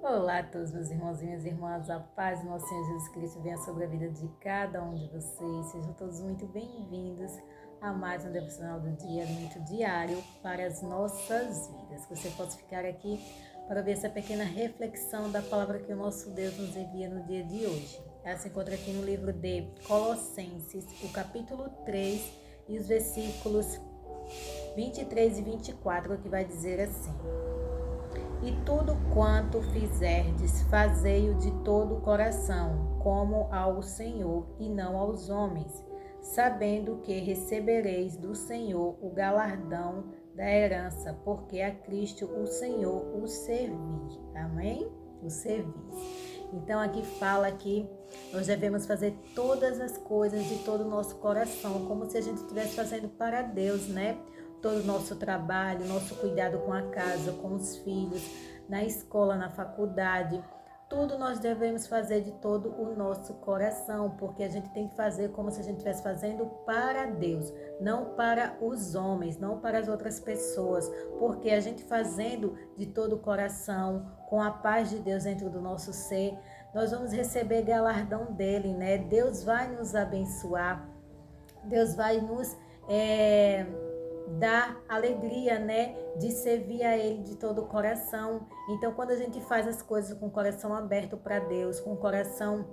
Olá a todos, meus irmãos e minhas irmãs, a paz do nosso Senhor Jesus Cristo venha sobre a vida de cada um de vocês. Sejam todos muito bem-vindos a mais um devocional do dia, alimento diário para as nossas vidas. Que você possa ficar aqui para ver essa pequena reflexão da palavra que o nosso Deus nos envia no dia de hoje. Ela se encontra aqui no livro de Colossenses, o capítulo 3 e os versículos 23 e 24, que vai dizer assim: E tudo quanto fizerdes, fazei-o de todo o coração, como ao Senhor e não aos homens, sabendo que recebereis do Senhor o galardão da herança, porque a Cristo o Senhor o servi. Amém? O servis. Então aqui fala que nós devemos fazer todas as coisas de todo o nosso coração, como se a gente estivesse fazendo para Deus, né? Todo o nosso trabalho, nosso cuidado com a casa, com os filhos, na escola, na faculdade, tudo nós devemos fazer de todo o nosso coração, porque a gente tem que fazer como se a gente estivesse fazendo para Deus, não para os homens, não para as outras pessoas, porque a gente fazendo de todo o coração, com a paz de Deus dentro do nosso ser, nós vamos receber galardão dele, né? Deus vai nos abençoar, Deus vai nos dar alegria, né, de servir a Ele de todo o coração. Então, quando a gente faz as coisas com o coração aberto para Deus, com o coração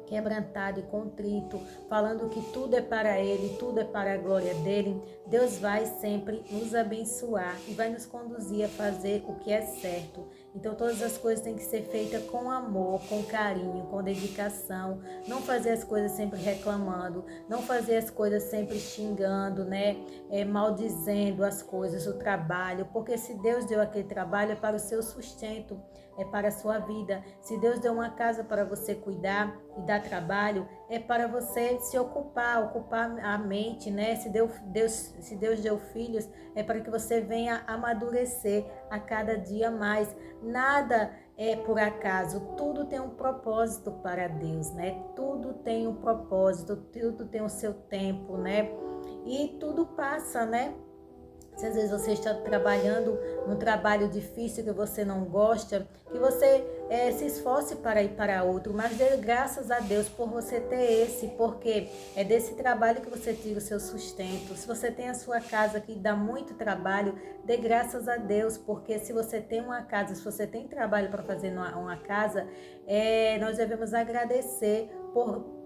quebrantado e contrito, falando que tudo é para Ele, tudo é para a glória dEle, Deus vai sempre nos abençoar e vai nos conduzir a fazer o que é certo. Então todas as coisas têm que ser feitas com amor, com carinho, com dedicação, não fazer as coisas sempre reclamando, não fazer as coisas sempre xingando, né, maldizendo as coisas, o trabalho, porque se Deus deu aquele trabalho é para o seu sustento, é para a sua vida. Se Deus deu uma casa para você cuidar e dar trabalho, é para você se ocupar a mente, né? Se Deus deu filhos, é para que você venha amadurecer a cada dia mais. Nada é por acaso, tudo tem um propósito para Deus, né? Tudo tem um propósito, tudo tem o seu tempo, né? E tudo passa, né? Se às vezes você está trabalhando num trabalho difícil que você não gosta, que você se esforce para ir para outro, mas dê graças a Deus por você ter esse, porque é desse trabalho que você tira o seu sustento. Se você tem a sua casa que dá muito trabalho, dê graças a Deus, porque se você tem uma casa, se você tem trabalho para fazer uma casa, nós devemos agradecer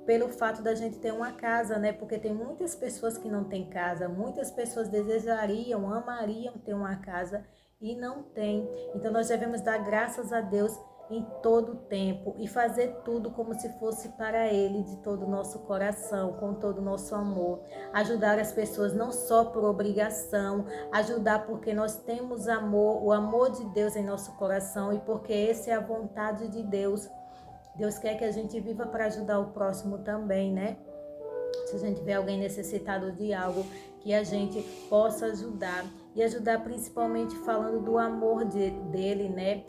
pelo fato da gente ter uma casa, né? Porque tem muitas pessoas que não têm casa, muitas pessoas desejariam, amariam ter uma casa e não tem. Então nós devemos dar graças a Deus em todo o tempo e fazer tudo como se fosse para Ele, de todo o nosso coração, com todo o nosso amor. Ajudar as pessoas não só por obrigação, ajudar porque nós temos amor, o amor de Deus em nosso coração e porque essa é a vontade de Deus. Deus quer que a gente viva para ajudar o próximo também, né? Se a gente vê alguém necessitado de algo, que a gente possa ajudar. E ajudar principalmente falando do amor dele, né?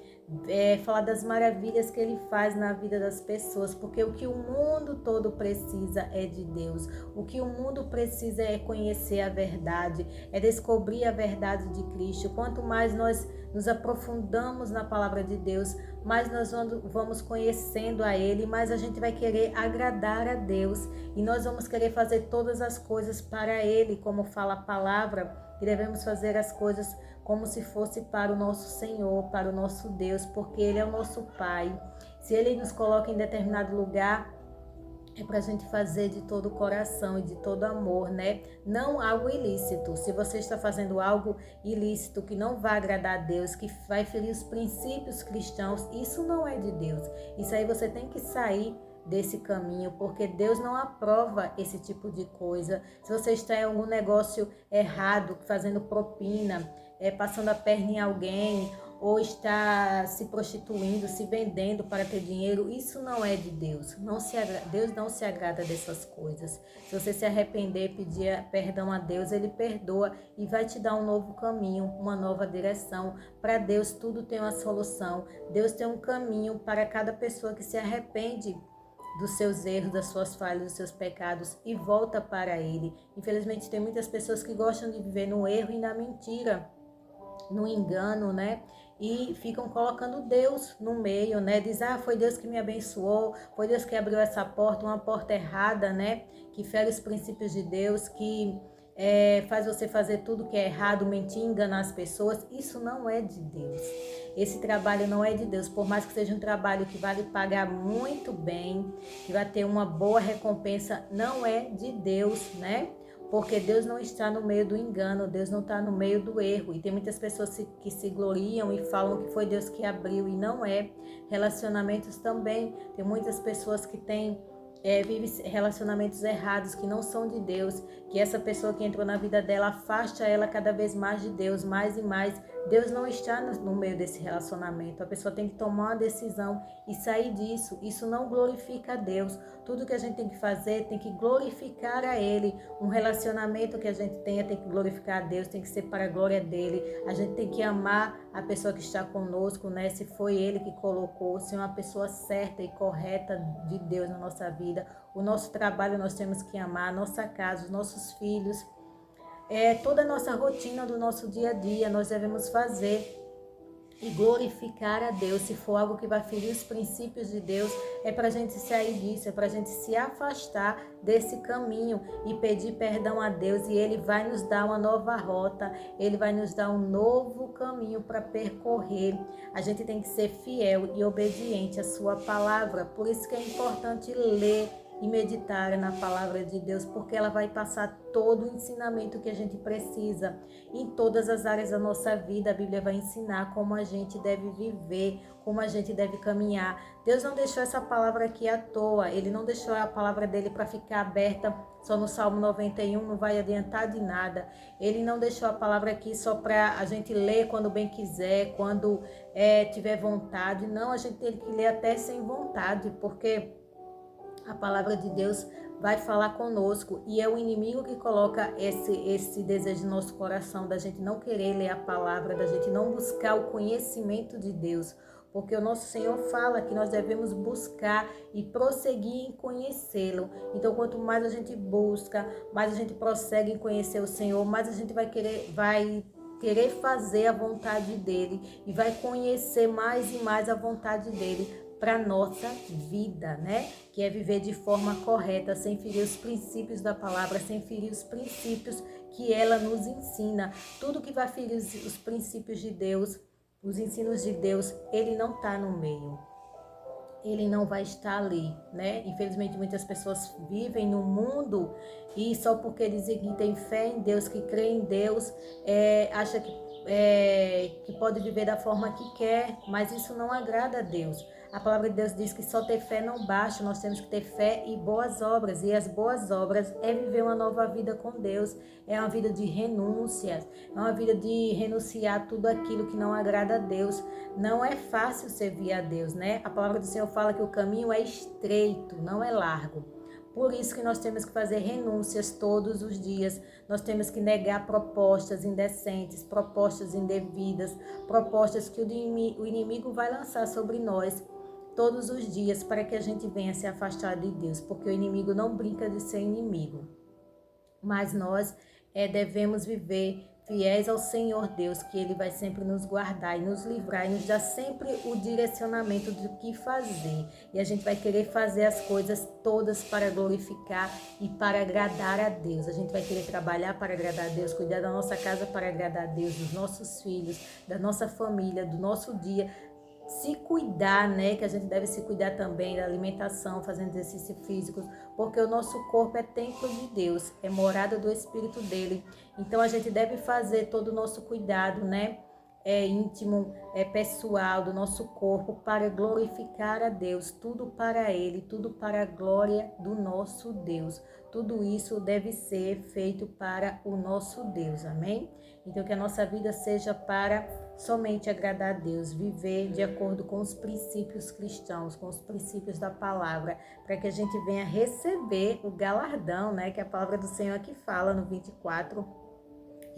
Falar das maravilhas que ele faz na vida das pessoas, porque o que o mundo todo precisa é de Deus. O que o mundo precisa é conhecer a verdade, é descobrir a verdade de Cristo. Quanto mais nós nos aprofundamos na palavra de Deus, mais nós vamos conhecendo a Ele, mais a gente vai querer agradar a Deus e nós vamos querer fazer todas as coisas para Ele, como fala a palavra, e devemos fazer as coisas como se fosse para o nosso Senhor, para o nosso Deus, porque Ele é o nosso Pai. Se Ele nos coloca em determinado lugar, é para a gente fazer de todo o coração e de todo amor, né? Não algo ilícito. Se você está fazendo algo ilícito que não vai agradar a Deus, que vai ferir os princípios cristãos, isso não é de Deus. Isso aí você tem que sair desse caminho, porque Deus não aprova esse tipo de coisa. Se você está em algum negócio errado, fazendo propina, passando a perna em alguém, ou está se prostituindo, se vendendo para ter dinheiro, isso não é de Deus. Deus não se agrada dessas coisas. Se você se arrepender, pedir perdão a Deus, Ele perdoa e vai te dar um novo caminho, uma nova direção. Para Deus tudo tem uma solução. Deus tem um caminho para cada pessoa que se arrepende dos seus erros, das suas falhas, dos seus pecados e volta para Ele. Infelizmente tem muitas pessoas que gostam de viver no erro e na mentira, no engano, né? e ficam colocando Deus no meio, né? Diz, foi Deus que me abençoou, foi Deus que abriu essa porta, uma porta errada, né? Que fere os princípios de Deus, que faz você fazer tudo que é errado, mentir, enganar as pessoas. Isso não é de Deus. Esse trabalho não é de Deus, por mais que seja um trabalho que vai lhe pagar muito bem, que vai ter uma boa recompensa, não é de Deus, né? Porque Deus não está no meio do engano, Deus não está no meio do erro. E tem muitas pessoas que se gloriam e falam que foi Deus que abriu, e não é. Relacionamentos também, tem muitas pessoas que vivem relacionamentos errados, que não são de Deus, que essa pessoa que entrou na vida dela afasta ela cada vez mais de Deus, mais e mais. Deus não está no meio desse relacionamento. A pessoa tem que tomar uma decisão e sair disso. Isso não glorifica a Deus. Tudo que a gente tem que fazer tem que glorificar a Ele. Um relacionamento que a gente tenha tem que glorificar a Deus, tem que ser para a glória dEle. A gente tem que amar a pessoa que está conosco, né? Se foi Ele que colocou, se é uma pessoa certa e correta de Deus na nossa vida. O nosso trabalho nós temos que amar, a nossa casa, os nossos filhos. Toda a nossa rotina do nosso dia a dia nós devemos fazer e glorificar a Deus. Se for algo que vai ferir os princípios de Deus, é para a gente sair disso, é para a gente se afastar desse caminho e pedir perdão a Deus, e Ele vai nos dar uma nova rota, Ele vai nos dar um novo caminho para percorrer. A gente tem que ser fiel e obediente à sua palavra, por isso que é importante ler e meditar na palavra de Deus, porque ela vai passar todo o ensinamento que a gente precisa. Em todas as áreas da nossa vida, a Bíblia vai ensinar como a gente deve viver, como a gente deve caminhar. Deus não deixou essa palavra aqui à toa, Ele não deixou a palavra dele para ficar aberta só no Salmo 91, não vai adiantar de nada. Ele não deixou a palavra aqui só para a gente ler quando bem quiser, quando tiver vontade. Não, a gente tem que ler até sem vontade, porque a palavra de Deus vai falar conosco, e é o inimigo que coloca esse desejo no nosso coração, da gente não querer ler a palavra, da gente não buscar o conhecimento de Deus, porque o nosso Senhor fala que nós devemos buscar e prosseguir em conhecê-lo. Então, quanto mais a gente busca, mais a gente prossegue em conhecer o Senhor, mais a gente vai querer fazer a vontade dele e vai conhecer mais e mais a vontade dele para nossa vida, né? Que é viver de forma correta, sem ferir os princípios da palavra, sem ferir os princípios que ela nos ensina. Tudo que vai ferir os princípios de Deus, os ensinos de Deus, ele não está no meio. Ele não vai estar ali, né? Infelizmente, muitas pessoas vivem no mundo e só porque dizem que tem fé em Deus, que crê em Deus, acha que pode viver da forma que quer, mas isso não agrada a Deus. A palavra de Deus diz que só ter fé não basta, nós temos que ter fé e boas obras. E as boas obras é viver uma nova vida com Deus, é uma vida de renúncias, é uma vida de renunciar tudo aquilo que não agrada a Deus. Não é fácil servir a Deus, né? A palavra do Senhor fala que o caminho é estreito, não é largo. Por isso que nós temos que fazer renúncias todos os dias. Nós temos que negar propostas indecentes, propostas indevidas, propostas que o inimigo vai lançar sobre nós todos os dias, para que a gente venha se afastar de Deus, porque o inimigo não brinca de ser inimigo. Mas nós devemos viver fiéis ao Senhor Deus, que Ele vai sempre nos guardar e nos livrar e nos dar sempre o direcionamento do que fazer. E a gente vai querer fazer as coisas todas para glorificar e para agradar a Deus. A gente vai querer trabalhar para agradar a Deus, cuidar da nossa casa para agradar a Deus, dos nossos filhos, da nossa família, do nosso dia. Se cuidar, né? Que a gente deve se cuidar também da alimentação, fazendo exercício físico, porque o nosso corpo é templo de Deus, é morada do Espírito dele. Então a gente deve fazer todo o nosso cuidado, né? Íntimo, pessoal do nosso corpo, para glorificar a Deus, tudo para Ele, tudo para a glória do nosso Deus. Tudo isso deve ser feito para o nosso Deus, amém? Então que a nossa vida seja para somente agradar a Deus, viver de acordo com os princípios cristãos, com os princípios da palavra, para que a gente venha receber o galardão, né? Que a palavra do Senhor aqui fala no 24,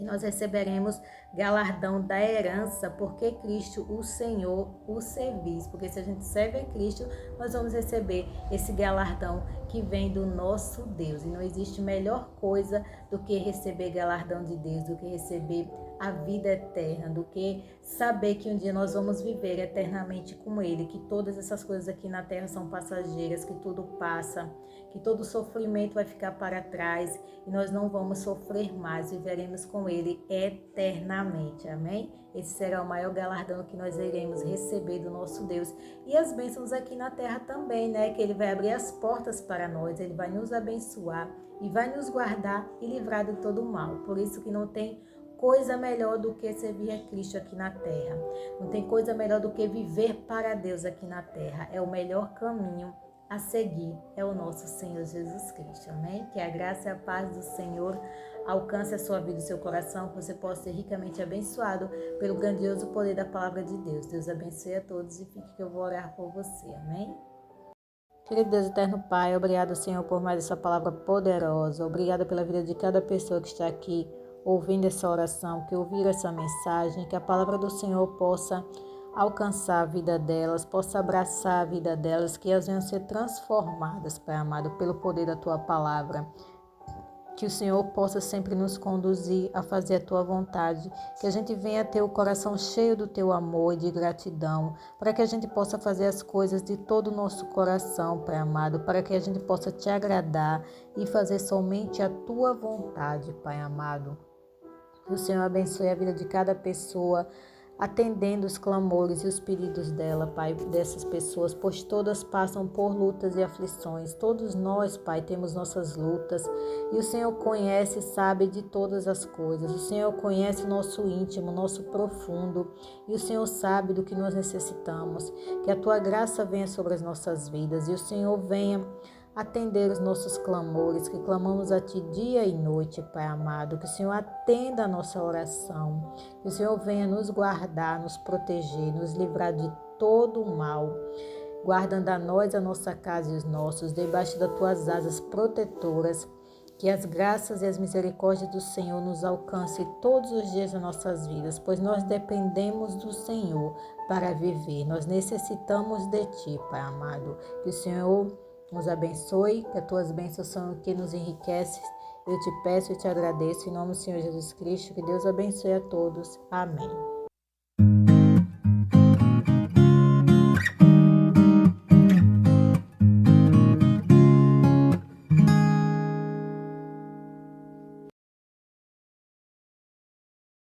e nós receberemos galardão da herança, porque Cristo, o Senhor, o servis. Porque se a gente serve a Cristo, nós vamos receber esse galardão que vem do nosso Deus. E não existe melhor coisa do que receber galardão de Deus, do que receber a vida eterna, do que saber que um dia nós vamos viver eternamente com Ele, que todas essas coisas aqui na terra são passageiras, que tudo passa, que todo sofrimento vai ficar para trás e nós não vamos sofrer mais, viveremos com Ele eternamente, amém? Esse será o maior galardão que nós iremos receber do nosso Deus. E as bênçãos aqui na terra também, né? Que Ele vai abrir as portas para nós, Ele vai nos abençoar e vai nos guardar e livrar de todo o mal. Por isso que não tem coisa melhor do que servir a Cristo aqui na terra. Não tem coisa melhor do que viver para Deus aqui na terra. É o melhor caminho a seguir, é o nosso Senhor Jesus Cristo, amém? Que a graça e a paz do Senhor alcance a sua vida e o seu coração, que você possa ser ricamente abençoado pelo grandioso poder da palavra de Deus. Deus abençoe a todos e fique que eu vou orar por você, amém? Querido Deus eterno Pai, obrigado, Senhor, por mais essa palavra poderosa. Obrigado pela vida de cada pessoa que está aqui ouvindo essa oração, que ouvir essa mensagem, que a palavra do Senhor possa alcançar a vida delas, possa abraçar a vida delas, que elas venham ser transformadas, Pai amado, pelo poder da Tua palavra. Que o Senhor possa sempre nos conduzir a fazer a Tua vontade, que a gente venha ter o coração cheio do Teu amor e de gratidão, para que a gente possa fazer as coisas de todo o nosso coração, Pai amado, para que a gente possa Te agradar e fazer somente a Tua vontade, Pai amado. Que o Senhor abençoe a vida de cada pessoa, atendendo os clamores e os pedidos dela, Pai, dessas pessoas, pois todas passam por lutas e aflições. Todos nós, Pai, temos nossas lutas e o Senhor conhece e sabe de todas as coisas. O Senhor conhece o nosso íntimo, o nosso profundo e o Senhor sabe do que nós necessitamos. Que a Tua graça venha sobre as nossas vidas e o Senhor venha atender os nossos clamores, que clamamos a Ti dia e noite, Pai amado. Que o Senhor atenda a nossa oração, que o Senhor venha nos guardar, nos proteger, nos livrar de todo o mal, guardando a nós, a nossa casa e os nossos, debaixo das Tuas asas protetoras. Que as graças e as misericórdias do Senhor nos alcancem todos os dias das nossas vidas, pois nós dependemos do Senhor para viver. Nós necessitamos de Ti, Pai amado. Que o Senhor nos abençoe, que as Tuas bênçãos são o que nos enriquece. Eu te peço e te agradeço em nome do Senhor Jesus Cristo. Que Deus abençoe a todos. Amém.